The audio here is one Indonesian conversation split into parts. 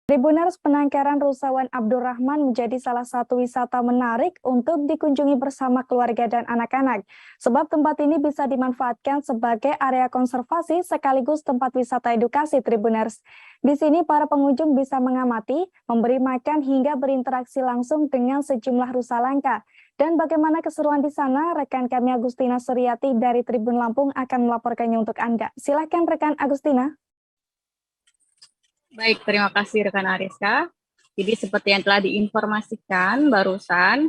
Tribuners, penangkaran Rusawan Abdurrahman menjadi salah satu wisata menarik untuk dikunjungi bersama keluarga dan anak-anak. Sebab tempat ini bisa dimanfaatkan sebagai area konservasi sekaligus tempat wisata edukasi Tribuners. Di sini para pengunjung bisa mengamati, memberi makan hingga berinteraksi langsung dengan sejumlah rusa langka. Dan bagaimana keseruan di sana, rekan kami Agustina Suryati dari Tribun Lampung akan melaporkannya untuk Anda. Silakan rekan Agustina. Baik, terima kasih rekan Ariska. Jadi seperti yang telah diinformasikan barusan,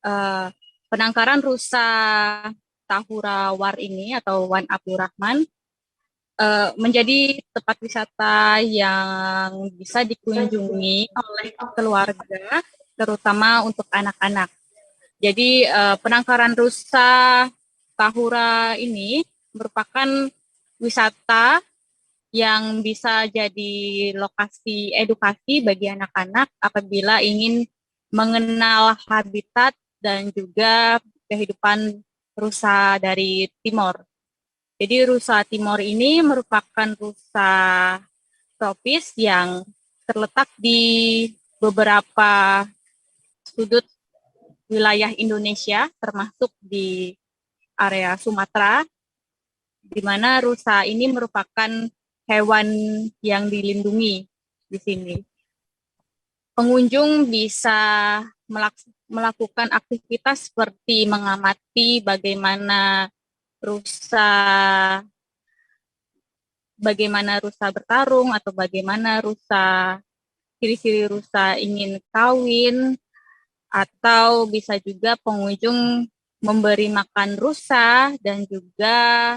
eh, penangkaran rusa Tahura War ini atau Wan Abdurrahman menjadi tempat wisata yang bisa dikunjungi oleh keluarga, terutama untuk anak-anak. Jadi penangkaran rusa Tahura ini merupakan wisata yang bisa jadi lokasi edukasi bagi anak-anak apabila ingin mengenal habitat dan juga kehidupan rusa dari Timor. Jadi rusa Timor ini merupakan rusa tropis yang terletak di beberapa sudut wilayah Indonesia, termasuk di area Sumatera, di mana rusa ini merupakan hewan yang dilindungi di sini. Pengunjung bisa melakukan aktivitas seperti mengamati bagaimana rusa bertarung atau bagaimana ciri-ciri rusa ingin kawin, atau bisa juga pengunjung memberi makan rusa dan juga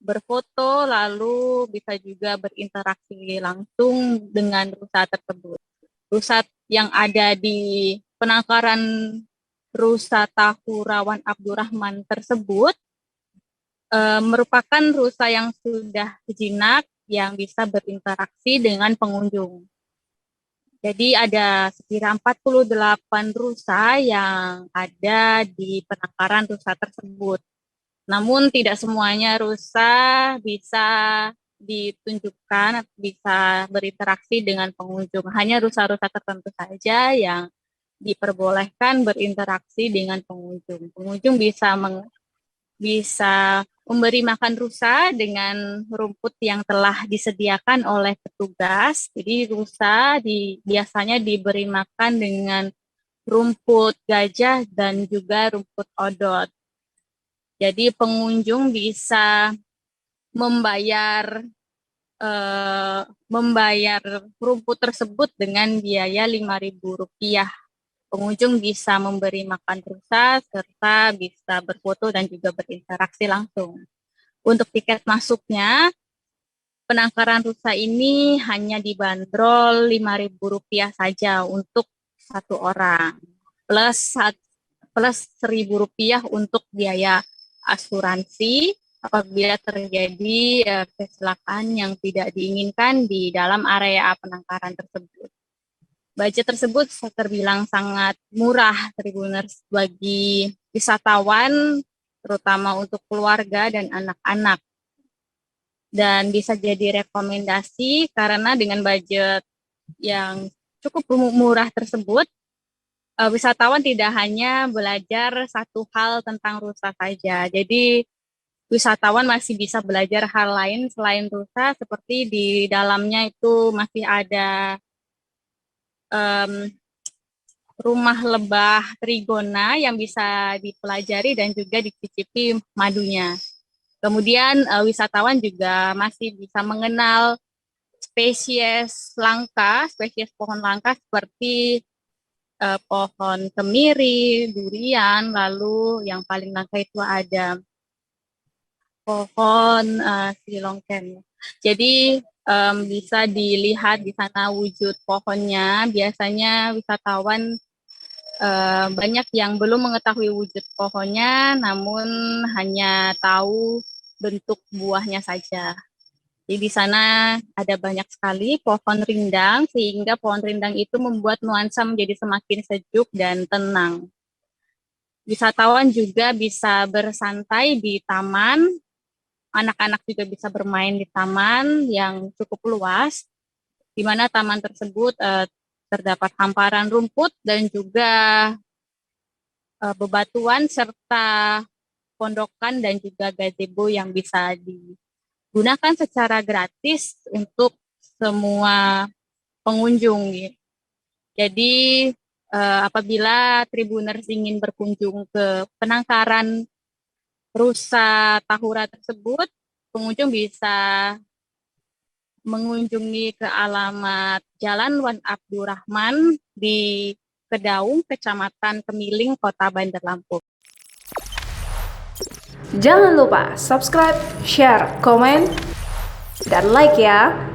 berfoto, lalu bisa juga berinteraksi langsung dengan rusa tersebut. Rusa yang ada di penangkaran rusa Tahurawan Abdurrahman tersebut merupakan rusa yang sudah jinak yang bisa berinteraksi dengan pengunjung. Jadi ada sekira 48 rusa yang ada di penangkaran rusa tersebut. Namun tidak semuanya rusa bisa ditunjukkan, bisa berinteraksi dengan pengunjung. Hanya rusa-rusa tertentu saja yang diperbolehkan berinteraksi dengan pengunjung. Pengunjung bisa memberi makan rusa dengan rumput yang telah disediakan oleh petugas. Jadi rusa biasanya diberi makan dengan rumput gajah dan juga rumput odot. Jadi pengunjung bisa membayar membayar rumput tersebut dengan biaya Rp5.000. Pengunjung bisa memberi makan rusa serta bisa berfoto dan juga berinteraksi langsung. Untuk tiket masuknya, penangkaran rusa ini hanya dibanderol Rp5.000 saja untuk satu orang, plus Rp1.000 untuk biaya asuransi apabila terjadi kecelakaan yang tidak diinginkan di dalam area penangkaran tersebut. Budget tersebut terbilang sangat murah Tribuners bagi wisatawan, terutama untuk keluarga dan anak-anak. Dan bisa jadi rekomendasi karena dengan budget yang cukup murah tersebut, wisatawan tidak hanya belajar satu hal tentang rusa saja. Jadi wisatawan masih bisa belajar hal lain selain rusa, seperti di dalamnya itu masih ada rumah lebah trigona yang bisa dipelajari dan juga dicicipi madunya. Kemudian wisatawan juga masih bisa mengenal spesies pohon langka seperti pohon kemiri, durian, lalu yang paling langka itu ada pohon silongken. Jadi bisa dilihat di sana wujud pohonnya. Biasanya wisatawan banyak yang belum mengetahui wujud pohonnya, namun hanya tahu bentuk buahnya saja. Jadi di sana ada banyak sekali pohon rindang, sehingga pohon rindang itu membuat nuansa menjadi semakin sejuk dan tenang. Wisatawan juga bisa bersantai di taman, anak-anak juga bisa bermain di taman yang cukup luas. di mana taman tersebut terdapat hamparan rumput dan juga bebatuan serta pondokan dan juga gazebo yang bisa digunakan secara gratis untuk semua pengunjung. Jadi apabila Tribuners ingin berkunjung ke penangkaran rusa Tahura tersebut, pengunjung bisa mengunjungi ke alamat Jalan Wan Abdurrahman di Kedaung, Kecamatan Kemiling, Kota Bandar Lampung. Jangan lupa subscribe, share, komen, dan like ya.